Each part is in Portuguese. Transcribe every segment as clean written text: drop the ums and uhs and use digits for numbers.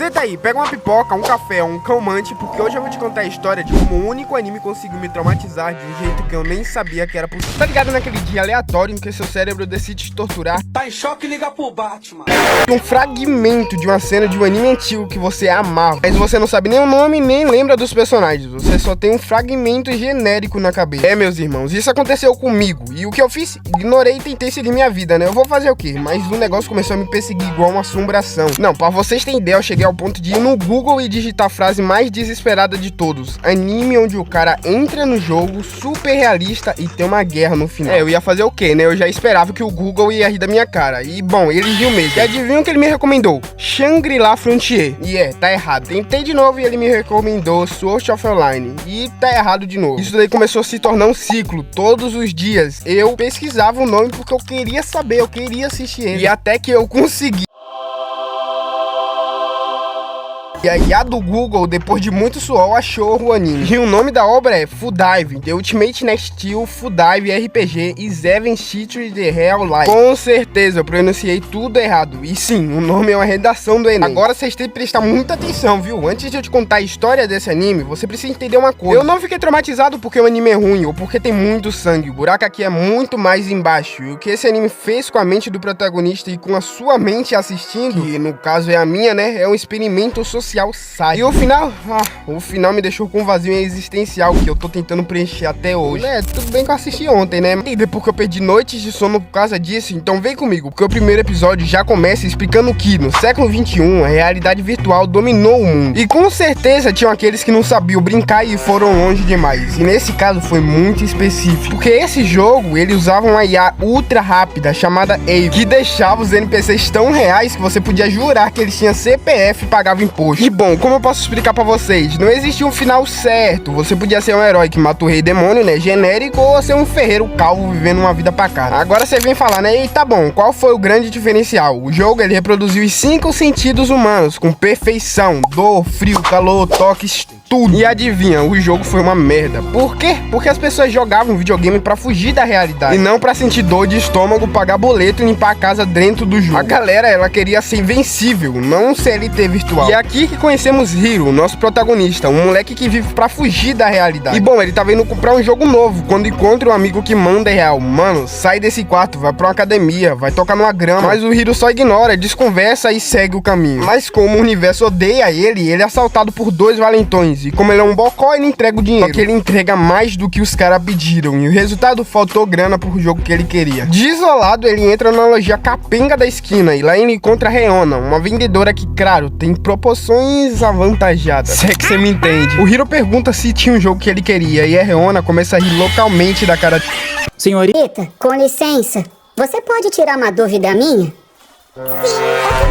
senta aí, pega uma pipoca, um café, um calmante, porque hoje eu vou te contar a história de como o único anime conseguiu me traumatizar de um jeito que eu nem sabia que era possível. Tá ligado naquele dia aleatório em que seu cérebro decide te torturar? Tá em choque, liga pro Batman. Um fragmento de uma cena de um anime antigo que você amava, mas você não sabe nem o nome, nem lembra dos personagens. Você só tem um fragmento genérico na cabeça. É, meus irmãos, isso aconteceu comigo. E o que eu fiz? Ignorei e tentei seguir minha vida, né? Eu vou fazer o quê? Mas o negócio começou a me perseguir igual uma assombração. Não, pra vocês terem ideia, eu cheguei ao ponto de ir no Google e digitar a frase mais desesperada de todos: anime onde o cara entra no jogo, super realista e tem uma guerra no final. É, eu ia fazer o quê, né? Eu já esperava que o Google ia rir da minha cara. E, bom, ele riu mesmo. E adivinha o que ele me recomendou? Shangri-La Frontier. E tá errado. Tentei de novo e ele me recomendou Sword of Online. E tá errado de novo. Isso daí começou a se tornar um ciclo. Todos os dias eu pesquisava o nome porque eu queria saber, eu queria assistir ele. E até que eu consegui. E aí a do Google, depois de muito suor, achou o anime. E o nome da obra é Full Dive, The Ultimate Next Steel Full Dive RPG e Seven Cities The Real Life. Com certeza, eu pronunciei tudo errado. E sim, o nome é uma redação do Enem. Agora vocês têm que prestar muita atenção, viu? Antes de eu te contar a história desse anime, você precisa entender uma coisa. Eu não fiquei traumatizado porque o anime é ruim ou porque tem muito sangue. O buraco aqui é muito mais embaixo. E o que esse anime fez com a mente do protagonista e com a sua mente assistindo, que no caso é a minha, né? É um experimento social. Sai. E o final me deixou com um vazio existencial que eu tô tentando preencher até hoje. Tudo bem que eu assisti ontem, né? E depois que eu perdi noites de sono por causa disso, então vem comigo, porque o primeiro episódio já começa explicando que no século XXI a realidade virtual dominou o mundo. E com certeza tinham aqueles que não sabiam brincar e foram longe demais. E nesse caso foi muito específico, porque esse jogo ele usava uma IA ultra rápida chamada Eve, que deixava os NPCs tão reais que você podia jurar que eles tinham CPF e pagavam imposto. E bom, como eu posso explicar pra vocês? Não existia um final certo. Você podia ser um herói que mata o rei demônio, né? Genérico, ou ser um ferreiro calvo vivendo uma vida pacata. Agora você vem falar, né? E tá bom, qual foi o grande diferencial? O jogo, ele reproduziu os 5 sentidos humanos com perfeição. Dor, frio, calor, toques, tudo. E adivinha, o jogo foi uma merda. Por quê? Porque as pessoas jogavam videogame pra fugir da realidade. E não pra sentir dor de estômago, pagar boleto e limpar a casa dentro do jogo. A galera, ela queria ser invencível, não um CLT virtual. E é aqui que conhecemos Hiro, nosso protagonista, um moleque que vive pra fugir da realidade. E bom, ele tava indo comprar um jogo novo, quando encontra um amigo que manda real: mano, sai desse quarto, vai pra uma academia, vai tocar numa grama. Mas o Hiro só ignora, desconversa e segue o caminho. Mas como o universo odeia ele é assaltado por 2 valentões. E como ele é um bocó, ele entrega o dinheiro. Só que ele entrega mais do que os caras pediram. E o resultado, faltou grana pro jogo que ele queria. Desolado, ele entra na loja capenga da esquina. E lá ele encontra a Reona, uma vendedora que, claro, tem proporções avantajadas. Se é que você me entende. O Hiro pergunta se tinha um jogo que ele queria. E a Reona começa a rir localmente da cara. Senhorita, com licença, você pode tirar uma dúvida minha? Sim,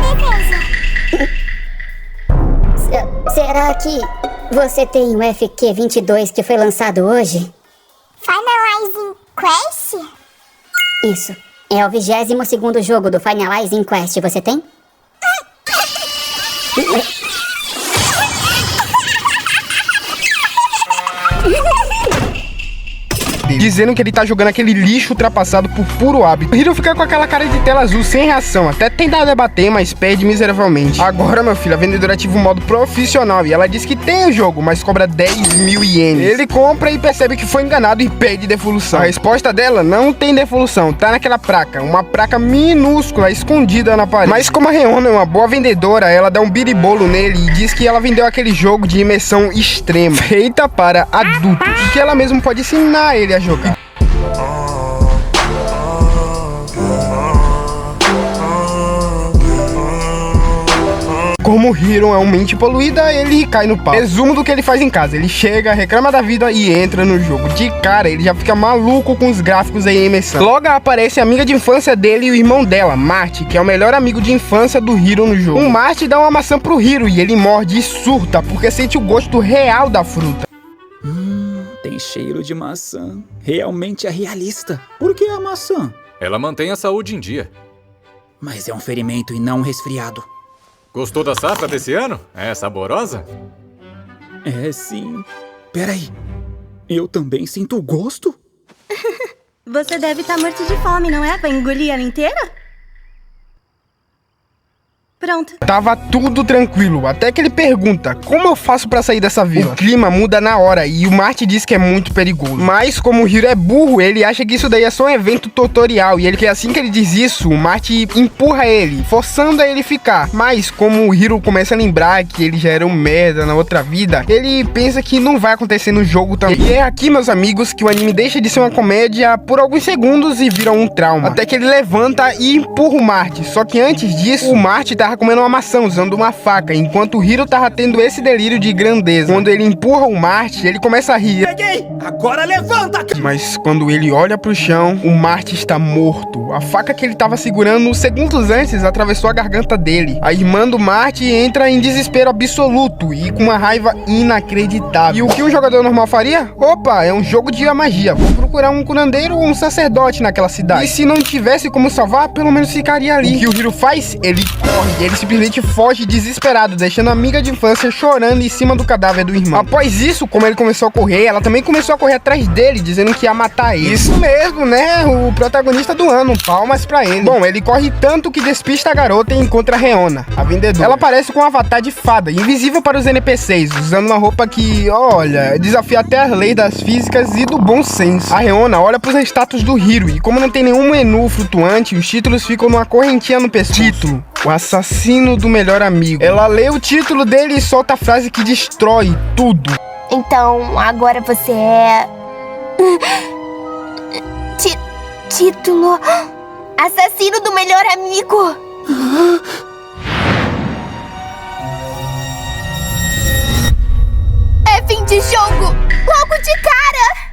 eu tenho certeza. Será que você tem o FQ22 que foi lançado hoje? Finalizing Quest? Isso. É o 22º jogo do Finalizing Quest. Você tem? Dizendo que ele tá jogando aquele lixo ultrapassado por puro hábito. O Hiro fica com aquela cara de tela azul sem reação, até tentar debater, mas perde miseravelmente. Agora, meu filho, a vendedora ativa o modo profissional e ela diz que tem o jogo, mas cobra 10.000 ienes. Ele compra e percebe que foi enganado e pede devolução. A resposta dela: não tem devolução, tá naquela placa, uma placa minúscula escondida na parede. Mas como a Reona é uma boa vendedora, ela dá um biribolo nele e diz que ela vendeu aquele jogo de imersão extrema, feita para adultos, e que ela mesma pode ensinar ele a jogar. Como o Hiro é um mente poluída, ele cai no pau. Resumo do que ele faz em casa: ele chega, reclama da vida e entra no jogo. De cara, ele já fica maluco com os gráficos aí em imersão. Logo aparece a amiga de infância dele e o irmão dela, Marty, que é o melhor amigo de infância do Hiro no jogo. O Marty dá uma maçã pro Hiro e ele morde e surta, porque sente o gosto real da fruta. Tem cheiro de maçã. Realmente é realista. Por que a maçã? Ela mantém a saúde em dia. Mas é um ferimento e não um resfriado. Gostou da safra desse ano? É saborosa? É sim. Peraí. Eu também sinto gosto? Você deve estar morto de fome, não é? Vai engolir ela inteira? Pronto. Tava tudo tranquilo, até que ele pergunta, como eu faço pra sair dessa vila? O clima muda na hora e o Marty diz que é muito perigoso. Mas como o Hiro é burro, ele acha que isso daí é só um evento tutorial. E ele que assim que ele diz isso, o Marty empurra ele, forçando a ele ficar. Mas como o Hiro começa a lembrar que ele já era um merda na outra vida, ele pensa que não vai acontecer no jogo também. E é aqui, meus amigos, que o anime deixa de ser uma comédia por alguns segundos e vira um trauma. Até que ele levanta e empurra o Marty. Só que antes disso, o Marty tava comendo uma maçã usando uma faca, enquanto o Hiro tava tendo esse delírio de grandeza. Quando ele empurra o Marty, ele começa a rir. Peguei! Agora levanta! Mas quando ele olha pro chão, o Marty está morto. A faca que ele tava segurando segundos antes atravessou a garganta dele. A irmã do Marty entra em desespero absoluto e com uma raiva inacreditável. E o que um jogador normal faria? Opa, é um jogo de magia. Vou procurar um curandeiro ou um sacerdote naquela cidade. E se não tivesse como salvar, pelo menos ficaria ali. O que o Hiro faz? Ele corre. Ele simplesmente foge desesperado, deixando a amiga de infância chorando em cima do cadáver do irmão. Após isso, como ele começou a correr, ela também começou a correr atrás dele, dizendo que ia matar ele. Isso mesmo, né? O protagonista do ano. Palmas pra ele. Bom, ele corre tanto que despista a garota e encontra a Reona, a vendedora. Ela aparece com um avatar de fada, invisível para os NPCs, usando uma roupa que, olha, desafia até as leis das físicas e do bom senso. A Reona olha pros status do Hiro e como não tem nenhum menu flutuante, os títulos ficam numa correntinha no pescoço. Título: O assassino do melhor amigo. Ela lê o título dele e solta a frase que destrói tudo. Então, agora você é... Título... Assassino do melhor amigo. É fim de jogo. Logo de cara.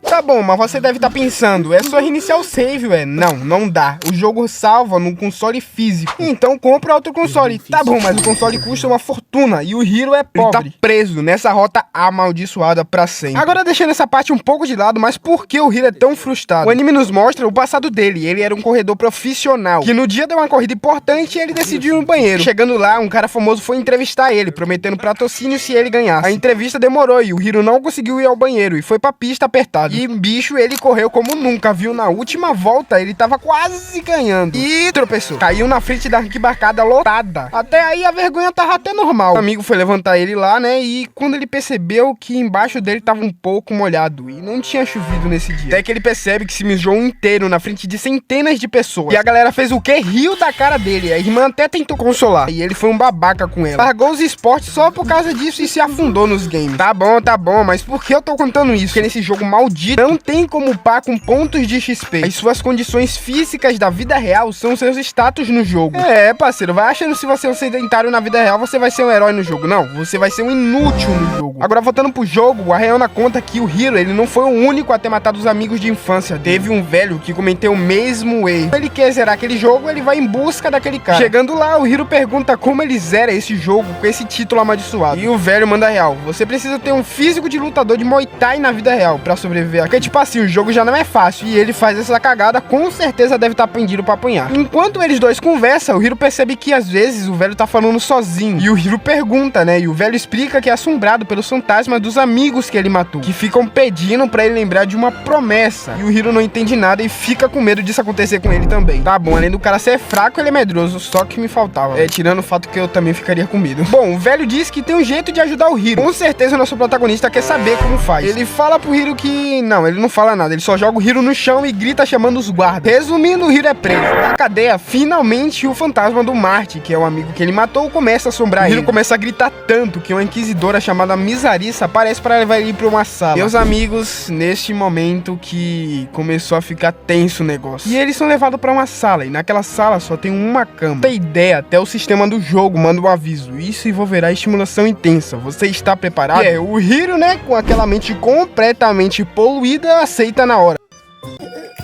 Tá bom, mas você deve estar pensando, é só reiniciar o save, ué. Não dá. O jogo salva num console físico. Então compra outro console. Tá bom, mas o console custa uma fortuna e o Hiro é pobre. Ele tá preso nessa rota amaldiçoada pra sempre. Agora deixando essa parte um pouco de lado, mas por que o Hiro é tão frustrado? O anime nos mostra o passado dele. Ele era um corredor profissional, que no dia de uma corrida importante, ele decidiu ir no banheiro. Chegando lá, um cara famoso foi entrevistar ele, prometendo patrocínio se ele ganhasse. A entrevista demorou e o Hiro não conseguiu ir ao banheiro e foi pra pista apertada. E, bicho, ele correu como nunca, viu? Na última volta, ele tava quase ganhando. E tropeçou. Caiu na frente da arquibancada lotada. Até aí, a vergonha tava até normal. O amigo foi levantar ele lá, né? E quando ele percebeu que embaixo dele tava um pouco molhado. E não tinha chovido nesse dia. Até que ele percebe que se mijou inteiro na frente de centenas de pessoas. E a galera fez o quê? Riu da cara dele. A irmã até tentou consolar. E ele foi um babaca com ela. Largou os esportes só por causa disso e se afundou nos games. Tá bom. Mas por que eu tô contando isso? Porque nesse jogo maldito não tem como upar com pontos de XP. As suas condições físicas da vida real são seus status no jogo. É, parceiro, vai achando que se você é um sedentário na vida real, você vai ser um herói no jogo. Não, você vai ser um inútil no jogo. Agora, voltando pro jogo, a Reona conta que o Hiro, ele não foi o único a ter matado os amigos de infância. Teve um velho que cometeu o mesmo erro. Se ele quer zerar aquele jogo, ele vai em busca daquele cara. Chegando lá, o Hiro pergunta como ele zera esse jogo com esse título amaldiçoado. E o velho manda real: você precisa ter um físico de lutador de Muay Thai na vida real pra sobreviver. Porque, tipo assim, o jogo já não é fácil e ele faz essa cagada, com certeza deve estar pendido pra apanhar. Enquanto eles dois conversam, o Hiro percebe que às vezes o velho tá falando sozinho. E o Hiro pergunta, né? E o velho explica que é assombrado pelos fantasmas dos amigos que ele matou, que ficam pedindo pra ele lembrar de uma promessa. E o Hiro não entende nada e fica com medo disso acontecer com ele também. Tá bom, além do cara ser fraco, ele é medroso, só que me faltava. Tirando o fato que eu também ficaria com medo. Bom, o velho diz que tem um jeito de ajudar o Hiro. Com certeza o nosso protagonista quer saber como faz. Ele fala pro Hiro que... Não, ele não fala nada, ele só joga o Hiro no chão e grita chamando os guardas. Resumindo, o Hiro é preso. Na cadeia, finalmente o fantasma do Marty, que é o amigo que ele matou, começa a assombrar ele. O Hiro começa a gritar tanto que uma inquisidora chamada Misarissa aparece para levar ele pra uma sala. Meus amigos, neste momento que começou a ficar tenso o negócio. E eles são levados pra uma sala, e naquela sala só tem uma cama. Tem ideia, até o sistema do jogo manda um aviso: isso envolverá estimulação intensa. Você está preparado? O Hiro, né, com aquela mente completamente poluída, aceita na hora.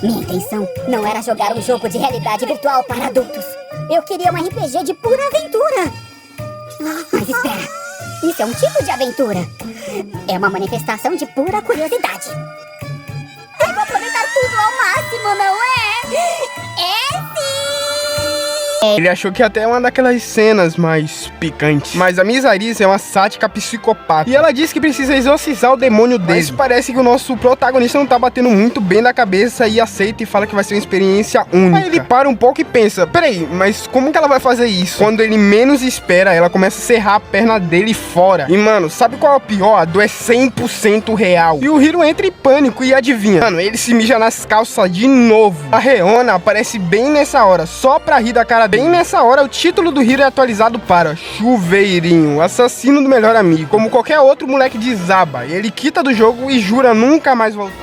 Minha intenção não era jogar um jogo de realidade virtual para adultos. Eu queria um RPG de pura aventura. Mas espera, isso é um tipo de aventura. É uma manifestação de pura curiosidade. Eu vou aproveitar tudo ao máximo, não é? É sim! Ele achou que até é uma daquelas cenas mais picantes. Mas a Miss Arisa é uma sádica psicopata. E ela diz que precisa exorcizar o demônio dele. Mas parece que o nosso protagonista não tá batendo muito bem na cabeça e aceita e fala que vai ser uma experiência única. Aí ele para um pouco e pensa, peraí, mas como que ela vai fazer isso? Quando ele menos espera, ela começa a serrar a perna dele fora. E mano, sabe qual é o pior? A dor é 100% real. E o Hiro entra em pânico e adivinha? Mano, ele se mija nas calças de novo. A Reona aparece bem nessa hora, só pra rir da cara dele. Bem nessa hora, o título do Hiro é atualizado para Chuveirinho, assassino do melhor amigo. Como qualquer outro moleque desaba. E ele quita do jogo e jura nunca mais voltar.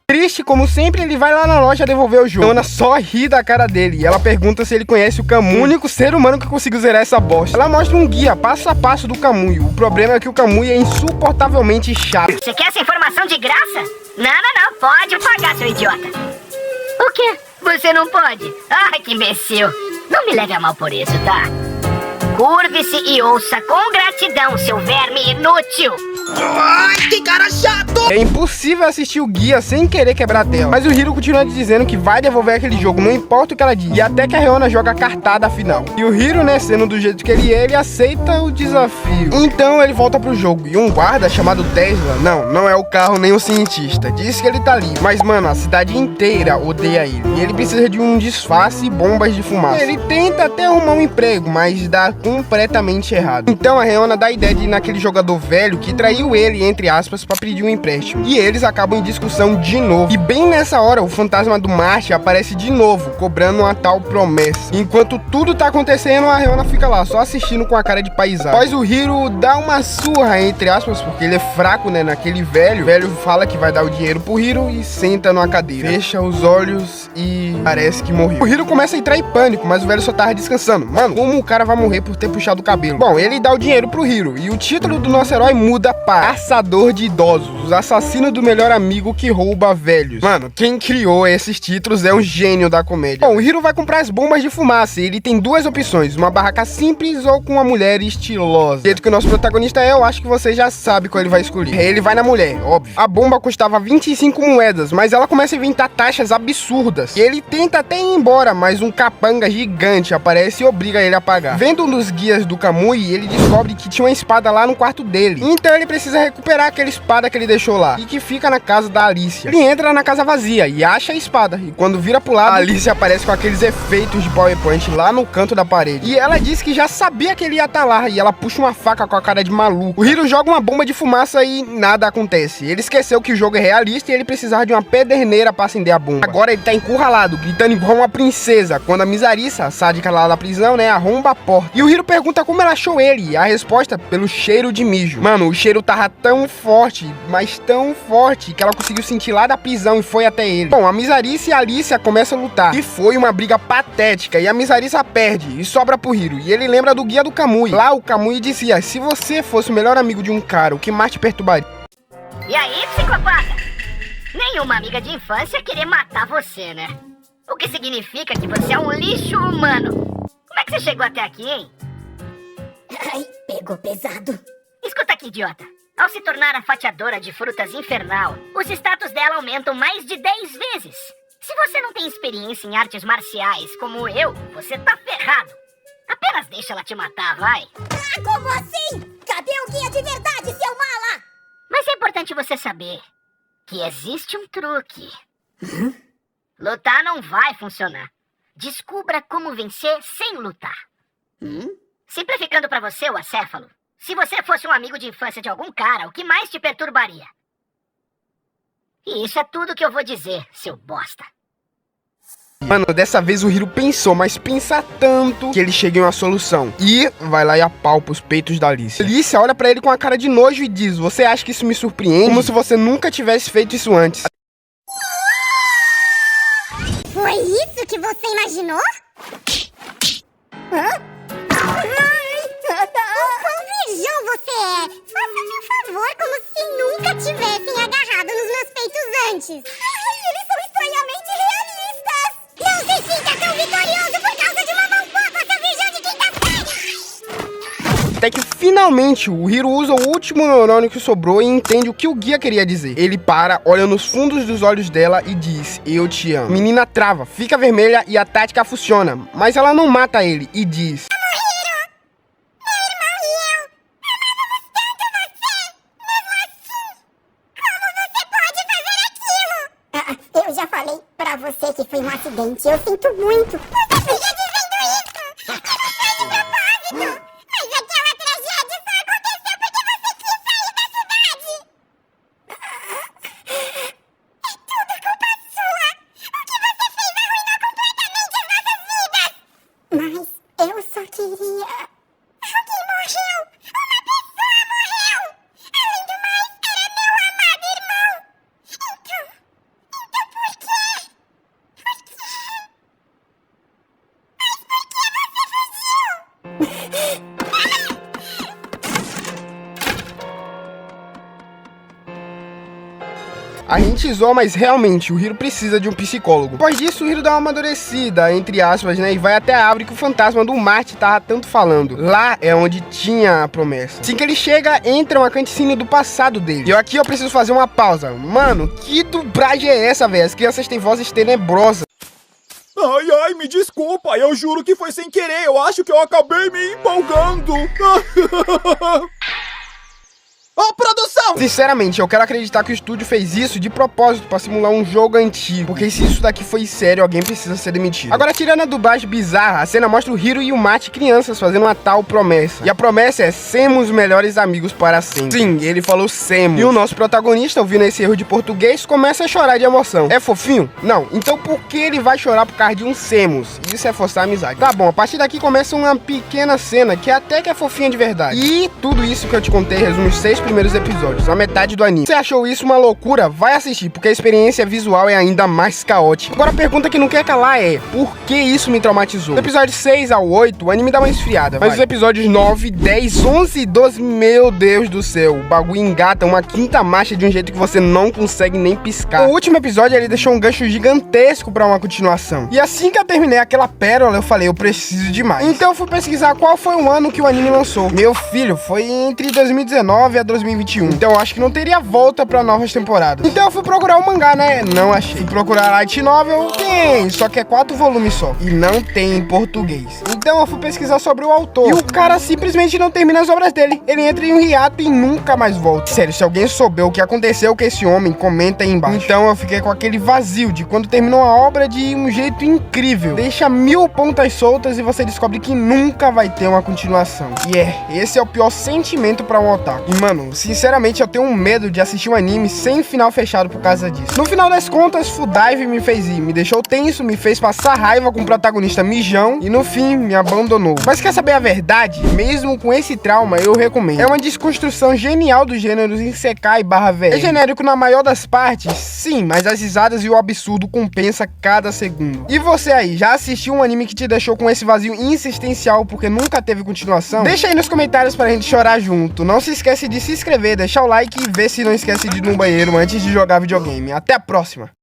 Triste, como sempre, ele vai lá na loja devolver o jogo. Reona só ri da cara dele e ela pergunta se ele conhece o Kamui, o único ser humano que conseguiu zerar essa bosta. Ela mostra um guia passo a passo do Kamui. O problema é que o Kamui é insuportavelmente chato. Você quer essa informação de graça? Não. Pode pagar, seu idiota. O quê? Você não pode? Ai, que imbecil. Não me leve a mal por isso, tá? Curve-se e ouça com gratidão, seu verme inútil. Ai, que cara chato! É impossível assistir o guia sem querer quebrar a tela. Mas o Hiro continua dizendo que vai devolver aquele jogo, não importa o que ela diz. E até que a Reona joga a cartada final. E o Hiro, né, sendo do jeito que ele é, ele aceita o desafio. Então ele volta pro jogo. E um guarda chamado Tesla, não é o carro nem o cientista, diz que ele tá ali. Mas mano, a cidade inteira odeia ele. E ele precisa de um disfarce e bombas de fumaça. Ele tenta até arrumar um emprego, mas dá completamente errado. Então a Reona dá a ideia de ir naquele jogador velho que traiu ele, entre aspas, pra pedir um empréstimo. E eles acabam em discussão de novo. E bem nessa hora, o fantasma do Marte aparece de novo, cobrando uma tal promessa. Enquanto tudo tá acontecendo, a Reona fica lá, só assistindo com a cara de paisagem. Após o Hiro dá uma surra, entre aspas, porque ele é fraco, né, naquele velho. O velho fala que vai dar o dinheiro pro Hiro e senta numa cadeira. Fecha os olhos e parece que morreu. O Hiro começa a entrar em pânico, mas o velho só tava descansando. Mano, como o cara vai morrer por ter puxado o cabelo? Bom, ele dá o dinheiro pro Hiro e o título do nosso herói muda para Caçador de Idosos, assassino do melhor amigo que rouba velhos. Mano, quem criou esses títulos é um gênio da comédia. Bom, o Hiro vai comprar as bombas de fumaça e ele tem duas opções, uma barraca simples ou com uma mulher estilosa. Do jeito que o nosso protagonista é, eu acho que você já sabe qual ele vai escolher. Ele vai na mulher, óbvio. A bomba custava 25 moedas, mas ela começa a inventar taxas absurdas. E ele tenta até ir embora, mas um capanga gigante aparece e obriga ele a pagar. Vendo um dos guias do Kamui, ele descobre que tinha uma espada lá no quarto dele. Então ele precisa recuperar aquela espada que ele deixou lá e que fica na casa da Alicia. Ele entra na casa vazia e acha a espada. E quando vira pro lado, a Alicia aparece com aqueles efeitos de PowerPoint lá no canto da parede. E ela diz que já sabia que ele ia estar lá. E ela puxa uma faca com a cara de maluco. O Hiro joga uma bomba de fumaça e nada acontece. Ele esqueceu que o jogo é realista e ele precisava de uma pederneira pra acender a bomba. Agora ele tá encurralado, gritando igual uma princesa. Quando a Miss Arisa, a sádica lá da prisão, né, arromba a porta. E o Hiro pergunta como ela achou ele. E a resposta, pelo cheiro de mijo. Mano, o cheiro tava tão forte, mas tão forte, que ela conseguiu sentir lá da prisão e foi até ele. Bom, a Miss Arisa e a Alicia começam a lutar. E foi uma briga patética. E a Miss Arisa perde e sobra pro Hiro. E ele lembra do guia do Kamui. Lá o Kamui dizia, se você fosse o melhor amigo de um cara, o que mais te perturbaria? E aí, psicopata? Nenhuma amiga de infância querer matar você, né? O que significa que você é um lixo humano. Como é que você chegou até aqui, hein? Ai, pegou pesado. Escuta aqui, idiota. Ao se tornar a fatiadora de frutas infernal, os status dela aumentam mais de 10 vezes. Se você não tem experiência em artes marciais como eu, você tá ferrado. Apenas deixa ela te matar, vai. Ah, como assim? Cadê o guia de verdade, seu mala? Mas é importante você saber que existe um truque. Lutar não vai funcionar. Descubra como vencer sem lutar. Simplificando pra você, o acéfalo, se você fosse um amigo de infância de algum cara, o que mais te perturbaria? E isso é tudo que eu vou dizer, seu bosta. Mano, dessa vez o Hiro pensou, mas pensa tanto que ele chega em uma solução. E vai lá e apalpa os peitos da Alicia. Alicia olha pra ele com a cara de nojo e diz, você acha que isso me surpreende? Como se você nunca tivesse feito isso antes. Foi isso que você imaginou? Hã? Quão virgão você é! Faça-me um favor, como se nunca tivessem agarrado nos meus peitos antes. Ai, eles são estranhamente realistas! Não se sinta tão vitorioso por causa de uma mão boba, seu virgão de quinta série! Até que finalmente o Hiro usa o último neurônio que sobrou e entende o que o guia queria dizer. Ele para, olha nos fundos dos olhos dela e diz: eu te amo. A menina trava, fica vermelha e a tática funciona, mas ela não mata ele e diz: eu já falei pra você que foi um acidente. Eu sinto muito. Você fica dizendo isso. Não foi de propósito. Mas aquela tragédia só aconteceu porque você quis sair da cidade. É tudo culpa sua. O que você fez arruinou completamente as nossas vidas. Mas eu só queria... Alguém morreu. Uma pessoa morreu. Além do mais, era meu amado irmão. Então por quê? A gente zoa, mas realmente o Hiro precisa de um psicólogo. Depois disso, o Hiro dá uma amadurecida, entre aspas, né? E vai até a árvore que o fantasma do Marte tava tanto falando. Lá é onde tinha a promessa. Assim que ele chega, entra uma cutscene do passado dele. E aqui eu preciso fazer uma pausa. Mano, que dublagem é essa, velho? As crianças têm vozes tenebrosas. Ai, me desculpa, eu juro que foi sem querer, eu acho que eu acabei me empolgando. Ô, produção! Sinceramente, eu quero acreditar que o estúdio fez isso de propósito pra simular um jogo antigo. Porque se isso daqui foi sério, alguém precisa ser demitido. Agora, tirando a dublagem bizarra, a cena mostra o Hiro e o Mate crianças fazendo uma tal promessa. E a promessa é sermos melhores amigos para sempre. Sim, ele falou sermos. E o nosso protagonista, ouvindo esse erro de português, começa a chorar de emoção. É fofinho? Não. Então por que ele vai chorar por causa de um sermos? Isso é forçar a amizade. Tá bom, a partir daqui começa uma pequena cena que até que é fofinha de verdade. E tudo isso que eu te contei resume os 6 primeiros episódios, a metade do anime. Se você achou isso uma loucura, vai assistir, porque a experiência visual é ainda mais caótica. Agora a pergunta que não quer calar é: por que isso me traumatizou? Do episódio 6 ao 8, o anime dá uma esfriada, mas os episódios 9, 10, 11 e 12, meu Deus do céu, o bagulho engata uma quinta marcha de um jeito que você não consegue nem piscar. O último episódio ele deixou um gancho gigantesco pra uma continuação. E assim que eu terminei aquela pérola, eu falei, eu preciso de mais. Então eu fui pesquisar qual foi o ano que o anime lançou. Meu filho, foi entre 2019 a 2021. Então eu acho que não teria volta pra novas temporadas. Então eu fui procurar o mangá, né? Não achei. Fui procurar light novel, tem, só que é 4 volumes só. E não tem em português. Então eu fui pesquisar sobre o autor. E o cara simplesmente não termina as obras dele. Ele entra em um hiato e nunca mais volta. Sério, se alguém souber o que aconteceu com esse homem, comenta aí embaixo. Então eu fiquei com aquele vazio de quando terminou a obra de um jeito incrível. Deixa 1000 pontas soltas e você descobre que nunca vai ter uma continuação. E esse é o pior sentimento pra um otaku. E mano, sinceramente eu tenho um medo de assistir um anime sem final fechado por causa disso. No final das contas, Full Dive me fez ir, me deixou tenso, me fez passar raiva com o protagonista mijão e no fim me abandonou. Mas quer saber a verdade? Mesmo com esse trauma, eu recomendo. É uma desconstrução genial dos gêneros Isekai / VR. É genérico na maior das partes, sim, mas as risadas e o absurdo compensa cada segundo. E você aí, já assistiu um anime que te deixou com esse vazio insistencial porque nunca teve continuação? Deixa aí nos comentários pra gente chorar junto. Não se esquece de se inscrever, deixar o like e ver se não esquece de ir no banheiro antes de jogar videogame. Até a próxima!